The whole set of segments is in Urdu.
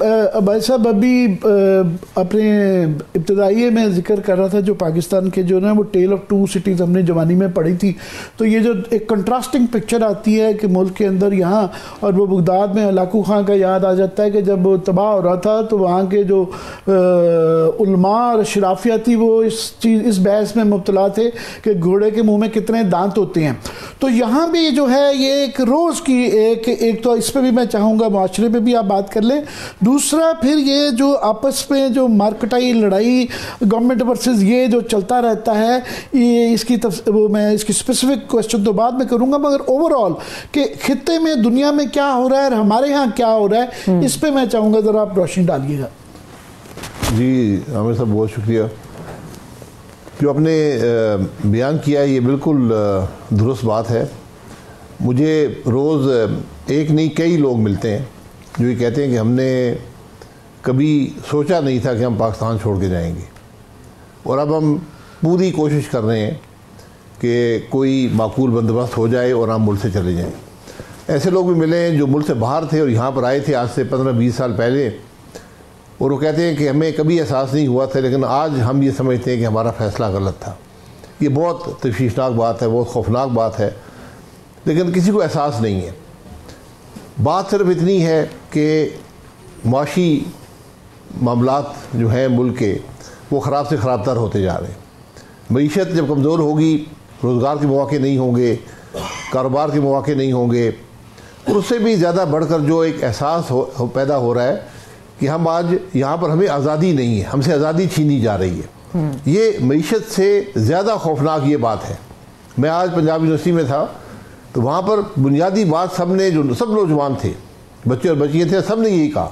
بھائی صاحب ابھی اپنے ابتدائیے میں ذکر کر رہا تھا جو پاکستان کے جو نا وہ ٹیل آف ٹو سٹیز ہم نے جوانی میں پڑھی تھی، تو یہ جو ایک کنٹراسٹنگ پکچر آتی ہے کہ ملک کے اندر یہاں اور وہ بغداد میں ہلاکو خان کا یاد آ جاتا ہے کہ جب وہ تباہ ہو رہا تھا تو وہاں کے جو علماء اور اشرافیہ تھی وہ اس بحث میں مبتلا تھے کہ گھوڑے کے منہ میں کتنے دانت ہوتے ہیں. تو یہاں بھی جو ہے یہ ایک روز کی ایک تو اس پہ بھی میں چاہوں گا معاشرے پہ بھی آپ بات کر لیں. دوسرا پھر یہ جو آپس میں جو مارکٹائی لڑائی گورنمنٹ ورسز یہ جو چلتا رہتا ہے، اس کی میں اس کی اسپیسیفک کوشچن تو بعد میں کروں گا، مگر اوور آل کہ خطے میں دنیا میں کیا ہو رہا ہے اور ہمارے ہاں کیا ہو رہا ہے، اس پہ میں چاہوں گا ذرا آپ روشنی ڈالیے گا. جی عامر صاحب بہت شکریہ. جو آپ نے بیان کیا ہے یہ بالکل درست بات ہے. مجھے روز ایک نہیں کئی لوگ ملتے ہیں جو یہ کہتے ہیں کہ ہم نے کبھی سوچا نہیں تھا کہ ہم پاکستان چھوڑ کے جائیں گے، اور اب ہم پوری کوشش کر رہے ہیں کہ کوئی معقول بندوبست ہو جائے اور ہم ملک سے چلے جائیں. ایسے لوگ بھی ملے ہیں جو ملک سے باہر تھے اور یہاں پر آئے تھے آج سے 15-20 سال پہلے، اور وہ کہتے ہیں کہ ہمیں کبھی احساس نہیں ہوا تھا لیکن آج ہم یہ سمجھتے ہیں کہ ہمارا فیصلہ غلط تھا. یہ بہت تشویشناک بات ہے، بہت خوفناک بات ہے، لیکن کسی کو احساس نہیں ہے. بات صرف اتنی ہے کہ معاشی معاملات جو ہیں ملک کے وہ خراب سے خراب تر ہوتے جا رہے ہیں. معیشت جب کمزور ہوگی، روزگار کے مواقع نہیں ہوں گے، کاروبار کے مواقع نہیں ہوں گے، اور اس سے بھی زیادہ بڑھ کر جو ایک احساس پیدا ہو رہا ہے کہ ہم آج یہاں پر ہمیں آزادی نہیں ہے، ہم سے آزادی چھینی جا رہی ہے. یہ معیشت سے زیادہ خوفناک یہ بات ہے. میں آج پنجاب یونیورسٹی میں تھا تو وہاں پر بنیادی بات سب نوجوان تھے، بچے اور بچیاں تھے، سب نے یہی کہا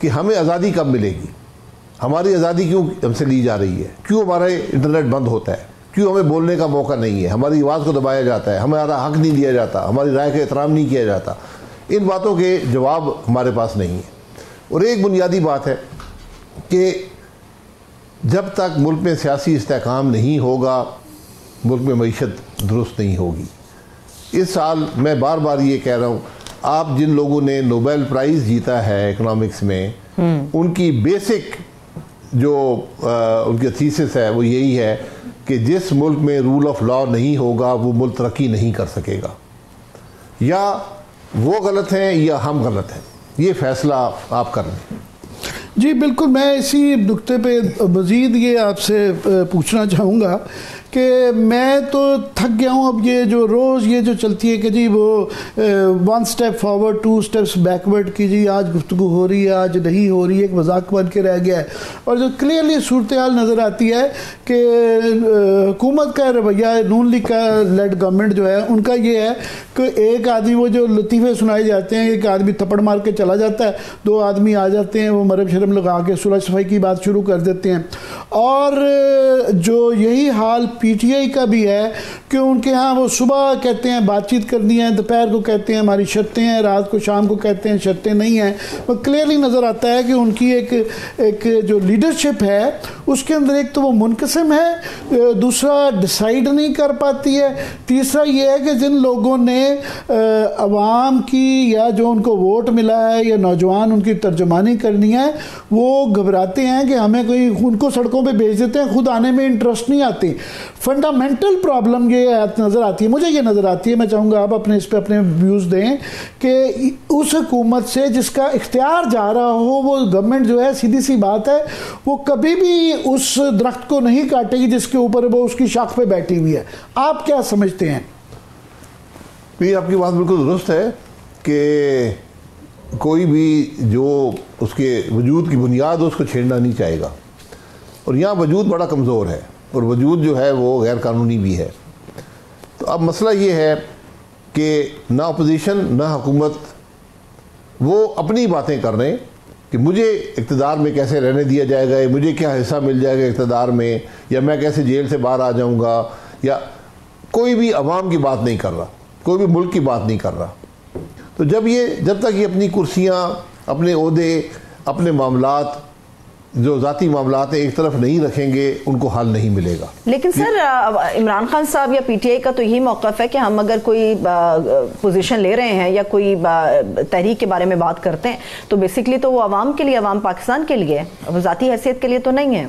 کہ ہمیں آزادی کب ملے گی، ہماری آزادی کیوں ہم سے لی جا رہی ہے، کیوں ہمارا انٹرنیٹ بند ہوتا ہے، کیوں ہمیں بولنے کا موقع نہیں ہے، ہماری آواز کو دبایا جاتا ہے، ہمارا حق نہیں دیا جاتا، ہماری رائے کا احترام نہیں کیا جاتا. ان باتوں کے جواب ہمارے پاس نہیں ہے. اور ایک بنیادی بات ہے کہ جب تک ملک میں سیاسی استحکام نہیں ہوگا ملک میں معیشت درست نہیں ہوگی. اس سال میں بار بار یہ کہہ رہا ہوں، آپ جن لوگوں نے نوبل پرائز جیتا ہے اکنامکس میں، ان کی بیسک جو ان کی تھیسس ہے وہ یہی ہے کہ جس ملک میں رول آف لا نہیں ہوگا وہ ملک ترقی نہیں کر سکے گا. یا وہ غلط ہیں یا ہم غلط ہیں، یہ فیصلہ آپ کر لیں. جی بالکل، میں اسی نقطے پہ مزید یہ آپ سے پوچھنا چاہوں گا کہ میں تو تھک گیا ہوں اب یہ جو روز یہ جو چلتی ہے کہ جی وہ 1 اسٹیپ فارورڈ 2 اسٹیپس بیکورڈ کی، جی آج گفتگو ہو رہی ہے آج نہیں ہو رہی ہے، ایک مذاق بن کے رہ گیا ہے. اور جو کلیئرلی صورتحال نظر آتی ہے کہ حکومت کا رویہ، نون لیگ کا لیڈ گورنمنٹ جو ہے ان کا یہ ہے کہ ایک آدمی وہ جو لطیفے سنائے جاتے ہیں، ایک آدمی تھپڑ مار کے چلا جاتا ہے، 2 آدمی آ جاتے ہیں وہ مرہم شرم لگا کے صلح صفائی کی بات شروع کر دیتے ہیں. اور جو یہی حال پی ٹی آئی کا بھی ہے کہ ان کے ہاں وہ صبح کہتے ہیں بات چیت کرنی ہے، دوپہر کو کہتے ہیں ہماری شرطیں ہیں، رات کو شام کو کہتے ہیں شرطیں نہیں ہیں. وہ کلیئرلی نظر آتا ہے کہ ان کی ایک جو لیڈرشپ ہے اس کے اندر ایک تو وہ منقسم ہے، دوسرا ڈیسائیڈ نہیں کر پاتی ہے، تیسرا یہ ہے کہ جن لوگوں نے عوام کی یا جو ان کو ووٹ ملا ہے یا نوجوان ان کی ترجمانی کرنی ہے وہ گھبراتے ہیں کہ ہمیں کوئی ان کو سڑکوں پہ بھیج دیتے ہیں، خود آنے میں انٹرسٹ نہیں آتے. فنڈامنٹل پرابلم یہ نظر آتی ہے، مجھے یہ نظر آتی ہے، میں چاہوں گا آپ اس پہ اپنے ویوز دیں کہ اس حکومت سے جس کا اختیار جا رہا ہو وہ گورنمنٹ جو ہے سیدھی سی بات ہے وہ کبھی بھی اس درخت کو نہیں کاٹے گی جس کے اوپر وہ اس کی شاخ پہ بیٹھی ہوئی ہے. آپ کیا سمجھتے ہیں؟ یہ آپ کی بات بالکل درست ہے کہ کوئی بھی جو اس کے وجود کی بنیاد ہو اس کو چھیڑنا نہیں چاہے گا، اور یہاں وجود بڑا کمزور ہے اور وجود جو ہے وہ غیر قانونی بھی ہے. تو اب مسئلہ یہ ہے کہ نہ اپوزیشن نہ حکومت وہ اپنی باتیں کر رہے ہیں کہ مجھے اقتدار میں کیسے رہنے دیا جائے گا، مجھے کیا حصہ مل جائے گا اقتدار میں، یا میں کیسے جیل سے باہر آ جاؤں گا، یا کوئی بھی عوام کی بات نہیں کر رہا، کوئی بھی ملک کی بات نہیں کر رہا. تو جب تک یہ اپنی کرسیاں، اپنے عہدے، اپنے معاملات جو ذاتی معاملات ہیں ایک طرف نہیں رکھیں گے ان کو حل نہیں ملے گا. لیکن سر عمران خان صاحب یا پی ٹی آئی کا تو یہی موقف ہے کہ ہم اگر کوئی پوزیشن لے رہے ہیں یا کوئی تحریک کے بارے میں بات کرتے ہیں تو بیسکلی تو وہ عوام کے لیے، عوام پاکستان کے لیے، ذاتی حیثیت کے لیے تو نہیں ہے.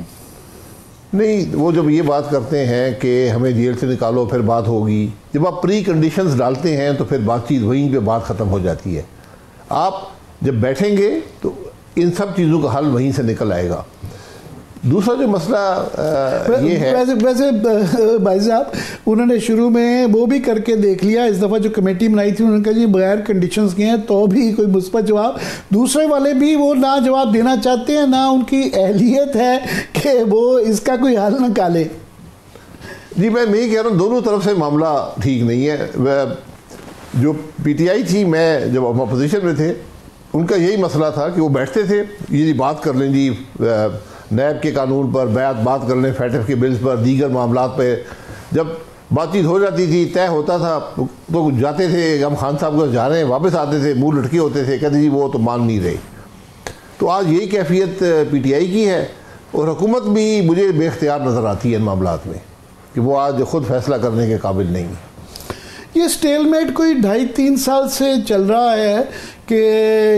نہیں، وہ جب یہ بات کرتے ہیں کہ ہمیں جیل سے نکالو پھر بات ہوگی، جب آپ پری کنڈیشنز ڈالتے ہیں تو پھر بات چیت وہیں پہ بات ختم ہو جاتی ہے. آپ جب بیٹھیں گے تو ان سب چیزوں کا حل وہیں سے نکل آئے گا. دوسرا جو مسئلہ یہ ہے، ویسے بھائی صاحب انہوں نے شروع میں وہ بھی کر کے دیکھ لیا. اس دفعہ جو کمیٹی بنائی تھی انہوں نے کہا جی بغیر کنڈیشنز کے ہیں تو بھی کوئی مثبت جواب. دوسرے والے بھی وہ نہ جواب دینا چاہتے ہیں، نہ ان کی اہلیت ہے کہ وہ اس کا کوئی حل نکالے. جی میں نہیں کہہ رہا ہوں، دونوں طرف سے معاملہ ٹھیک نہیں ہے. جو پی ٹی آئی تھی، میں جب اپوزیشن میں تھے، ان کا یہی مسئلہ تھا کہ وہ بیٹھتے تھے، یہ بات کر لیں جی نیب کے قانون پر، بات کر لیں فیٹف کے بلز پر، دیگر معاملات پہ. جب بات چیت ہو جاتی تھی، طے ہوتا تھا تو جاتے تھے، ہم خان صاحب کو جا رہے ہیں، واپس آتے تھے منہ لٹکے ہوتے تھے، کہتے جی وہ تو مان نہیں رہے. تو آج یہی کیفیت پی ٹی آئی کی ہے، اور حکومت بھی مجھے بے اختیار نظر آتی ہے ان معاملات میں کہ وہ آج خود فیصلہ کرنے کے قابل نہیں ہے. یہ سٹیل میٹ کوئی 2.5-3 سال سے چل رہا ہے کہ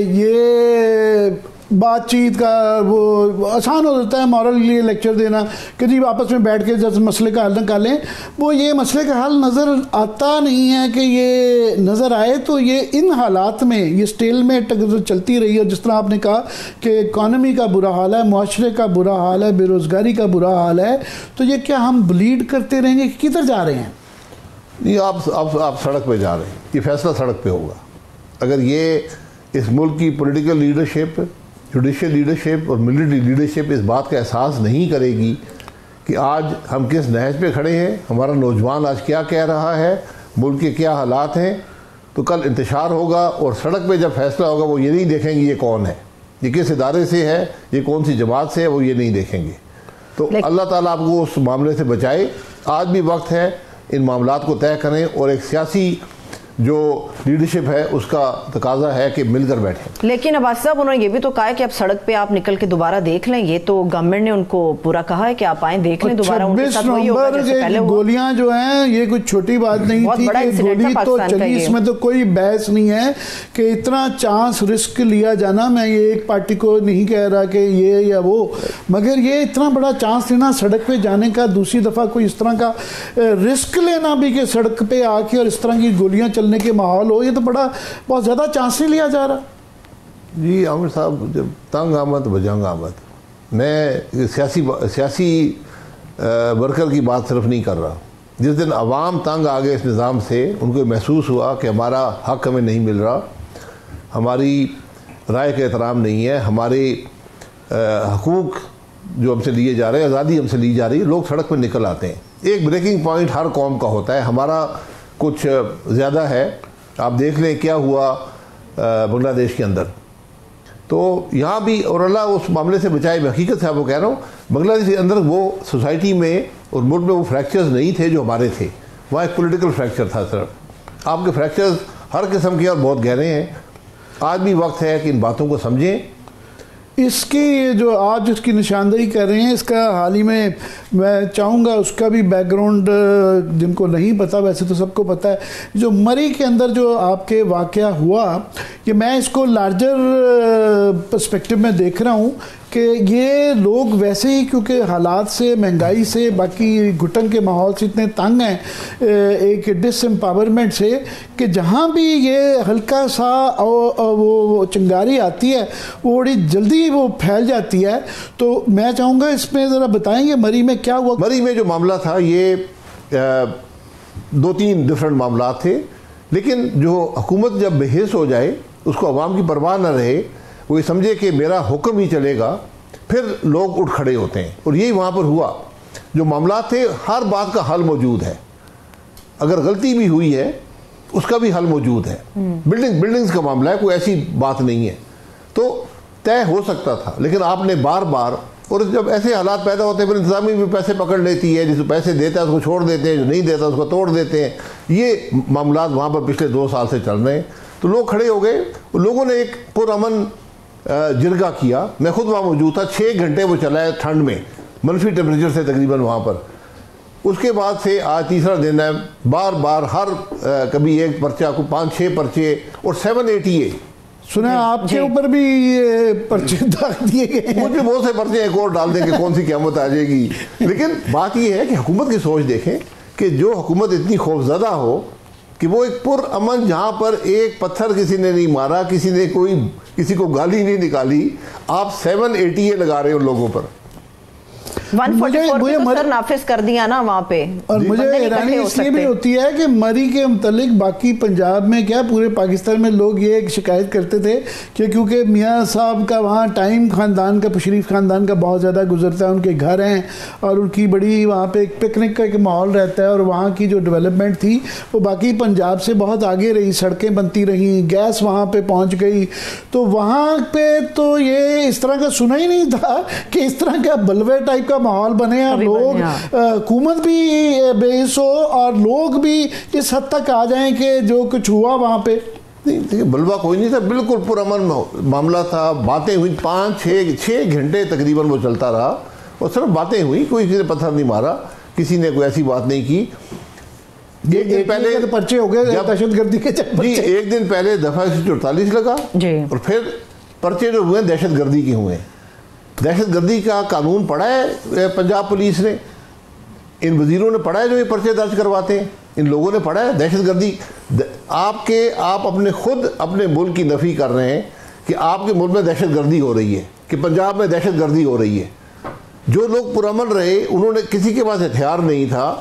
یہ بات چیت کا وہ آسان ہو جاتا ہے مورل لیے لیکچر دینا کہ جی آپس میں بیٹھ کے جب مسئلے کا حل نکالیں. وہ یہ مسئلے کا حل نظر آتا نہیں ہے کہ یہ نظر آئے. تو یہ ان حالات میں یہ سٹیل میٹ اگر چلتی رہی ہے، جس طرح آپ نے کہا کہ اکانومی کا برا حال ہے، معاشرے کا برا حال ہے، بے روزگاری کا برا حال ہے، تو یہ کیا ہم بلیڈ کرتے رہیں گے؟ کدھر جا رہے ہیں؟ نہیں، آپ سڑک پہ جا رہے ہیں. یہ فیصلہ سڑک پہ ہوگا. اگر یہ اس ملک کی پولیٹیکل لیڈرشپ، جوڈیشل لیڈرشپ اور ملٹری لیڈرشپ اس بات کا احساس نہیں کرے گی کہ آج ہم کس نہج پہ کھڑے ہیں، ہمارا نوجوان آج کیا کہہ رہا ہے، ملک کے کیا حالات ہیں، تو کل انتشار ہوگا. اور سڑک پہ جب فیصلہ ہوگا وہ یہ نہیں دیکھیں گے یہ کون ہے، یہ کس ادارے سے ہے، یہ کون سی جماعت سے ہے، وہ یہ نہیں دیکھیں گے. تو اللہ تعالیٰ آپ کو اس معاملے سے بچائے. آج بھی وقت ہے ان معاملات کو طے کریں، اور ایک سیاسی جو لیڈرشپ ہے اس کا تقاضا ہے کہ مل کر بیٹھیں. لیکن عباس صاحب انہوں نے یہ بھی تو کہا ہے کہ اب سڑک پہ آپ نکل کے دوبارہ دیکھ لیں. یہ تو گورنمنٹ نے ان کو پورا کہا ہے کہ آپ آئیں دیکھ لیں دوبارہ. 26 نومبر کے گولیاں جو ہیں یہ کوئی چھوٹی بات نہیں تھی کہ گولی تو چلی، اس میں تو کوئی بحث نہیں ہے کہ اتنا چانس رسک لیا جانا. میں یہ ایک پارٹی کو نہیں کہہ رہا کہ یہ یا وہ، مگر یہ اتنا بڑا چانس لینا سڑک پہ جانے کا، دوسری دفعہ کوئی اس طرح کا رسک لینا بھی کہ سڑک پہ آ کے اور اس طرح کی گولیاں چلنے کے ماحول ہو، یہ تو بہت زیادہ چانس نہیں لیا جا رہا. جی عامر صاحب، جب تنگ آمد بجنگ آمد، میں سیاسی ورکر کی بات صرف نہیں کر رہا. جس دن عوام تنگ آ گئے اس نظام سے، ان کو محسوس ہوا کہ ہمارا حق ہمیں نہیں مل رہا، ہماری رائے کا احترام نہیں ہے، ہمارے حقوق جو ہم سے لیے جا رہے ہیں، آزادی ہم سے لی جا رہی ہے، لوگ سڑک پر نکل آتے ہیں. ایک بریکنگ پوائنٹ ہر قوم کا ہوتا ہے. ہمارا کچھ زیادہ ہے. آپ دیکھ لیں کیا ہوا بنگلہ دیش کے اندر. تو یہاں بھی، اور اللہ اس معاملے سے بچائے، میں حقیقت سے آپ کو کہہ رہا ہوں، بنگلہ دیش کے اندر وہ سوسائٹی میں اور ملک میں وہ فریکچرز نہیں تھے جو ہمارے تھے. وہاں ایک پولیٹیکل فریکچر تھا. صرف آپ کے فریکچرز ہر قسم کے اور بہت گہرے ہیں. آج بھی وقت ہے کہ ان باتوں کو سمجھیں. اس کی جو آج اس کی نشاندہی کر رہے ہیں، اس کا حال ہی میں چاہوں گا اس کا بھی بیک گراؤنڈ جن کو نہیں پتا، ویسے تو سب کو پتا ہے. جو مری کے اندر جو آپ کے واقعہ ہوا، کہ میں اس کو لارجر پرسپیکٹو میں دیکھ رہا ہوں کہ یہ لوگ ویسے ہی کیونکہ حالات سے، مہنگائی سے، باقی گھٹن کے ماحول سے اتنے تنگ ہیں، ایک ڈس امپاورمنٹ سے، کہ جہاں بھی یہ ہلکا سا وہ چنگاری آتی ہے وہ بڑی جلدی وہ پھیل جاتی ہے. تو میں چاہوں گا اس میں ذرا بتائیں گے مری میں کیا ہوا. مری میں جو معاملہ تھا یہ 2-3 ڈفرینٹ معاملات تھے، لیکن جو حکومت جب بے حس ہو جائے، اس کو عوام کی پرواہ نہ رہے، وہ یہ سمجھے کہ میرا حکم ہی چلے گا، پھر لوگ اٹھ کھڑے ہوتے ہیں. اور یہی وہاں پر ہوا. جو معاملات تھے ہر بات کا حل موجود ہے. اگر غلطی بھی ہوئی ہے اس کا بھی حل موجود ہے. بلڈنگز کا معاملہ ہے، کوئی ایسی بات نہیں ہے. تو طے ہو سکتا تھا، لیکن آپ نے بار بار، اور جب ایسے حالات پیدا ہوتے ہیں پھر انتظامیہ بھی پیسے پکڑ لیتی ہے. جس کو پیسے دیتا ہے اس کو چھوڑ دیتے ہیں، جو نہیں دیتا اس کو توڑ دیتے ہیں. یہ معاملات وہاں پر پچھلے 2 سال سے چل رہے ہیں. تو لوگ کھڑے ہو گئے، لوگوں نے ایک پرامن جرگہ کیا. میں خود وہاں موجود تھا, 6 گھنٹے وہ چلا ہے ٹھنڈ میں, منفی ٹیمپریچر سے تقریباً وہاں پر. اس کے بعد سے آج تیسرا دن ہے, بار بار ہر کبھی ایک پرچہ کو 5-6 پرچے اور 780A. سنا آپ کے اوپر بھی یہ پرچے داغ دیے گئے ہیں. مجھے بہت سے پرچے ایک اور ڈال دیں کہ کون سی قیامت آ جائے گی. لیکن بات یہ ہے کہ حکومت کی سوچ دیکھیں کہ جو حکومت اتنی خوفزدہ ہو کہ وہ ایک پر امن, جہاں پر ایک پتھر کسی نے نہیں مارا, کسی کو گالی نہیں نکالی, آپ 780A لگا رہے ہیں ان لوگوں پر. 144 سر نافذ کر دیا نا وہاں پہ. اور مجھے حیرانی اس لیے بھی ہوتی ہے کہ مری کے متعلق باقی پنجاب میں کیا پورے پاکستان میں لوگ یہ ایک شکایت کرتے تھے کہ کیونکہ میاں صاحب کا وہاں ٹائم خاندان کا, شریف خاندان کا بہت زیادہ گزرتا ہے, ان کے گھر ہیں اور ان کی بڑی وہاں پہ ایک پکنک کا ایک ماحول رہتا ہے, اور وہاں کی جو ڈیولپمنٹ تھی وہ باقی پنجاب سے بہت آگے رہی, سڑکیں بنتی رہیں, گیس وہاں پہ پہنچ گئی. تو وہاں پہ تو یہ اس طرح کا سنا ہی نہیں تھا کہ اس طرح کا بلوے ٹائپ کا ماحول بنے اور لوگ, حکومت بھی بے حس ہو اور لوگ بھی اس حد تک آ جائیں کہ جو کچھ ہوا وہاں پہ. نہیں, بلوا کوئی نہیں تھا, بالکل پرامن معاملہ تھا. باتیں ہوئی 5-6 گھنٹے تقریباً وہ چلتا رہا, اور صرف باتیں ہوئی, کوئی کسی نے پتھر نہیں مارا, کسی نے کوئی ایسی بات نہیں کی. ایک دن پہلے پرچے ہو گئے دہشت گردی کے. جی, ایک دن پہلے دفعہ 144 لگا, اور پھر پرچے جو ہوئے دہشت گردی کے ہوئے. دہشت گردی کا قانون پڑھا ہے پنجاب پولیس نے, ان وزیروں نے پڑھا ہے جو یہ پرچے درج کرواتے ہیں, ان لوگوں نے پڑھا ہے. دہشت گردی آپ اپنے خود اپنے ملک کی نفی کر رہے ہیں کہ آپ کے ملک میں دہشت گردی ہو رہی ہے, کہ پنجاب میں دہشت گردی ہو رہی ہے. جو لوگ پرامن رہے, انہوں نے, کسی کے پاس ہتھیار نہیں تھا,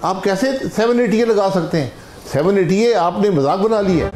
آپ کیسے 780A لگا سکتے ہیں؟ 780A آپ نے مذاق بنا لی ہے.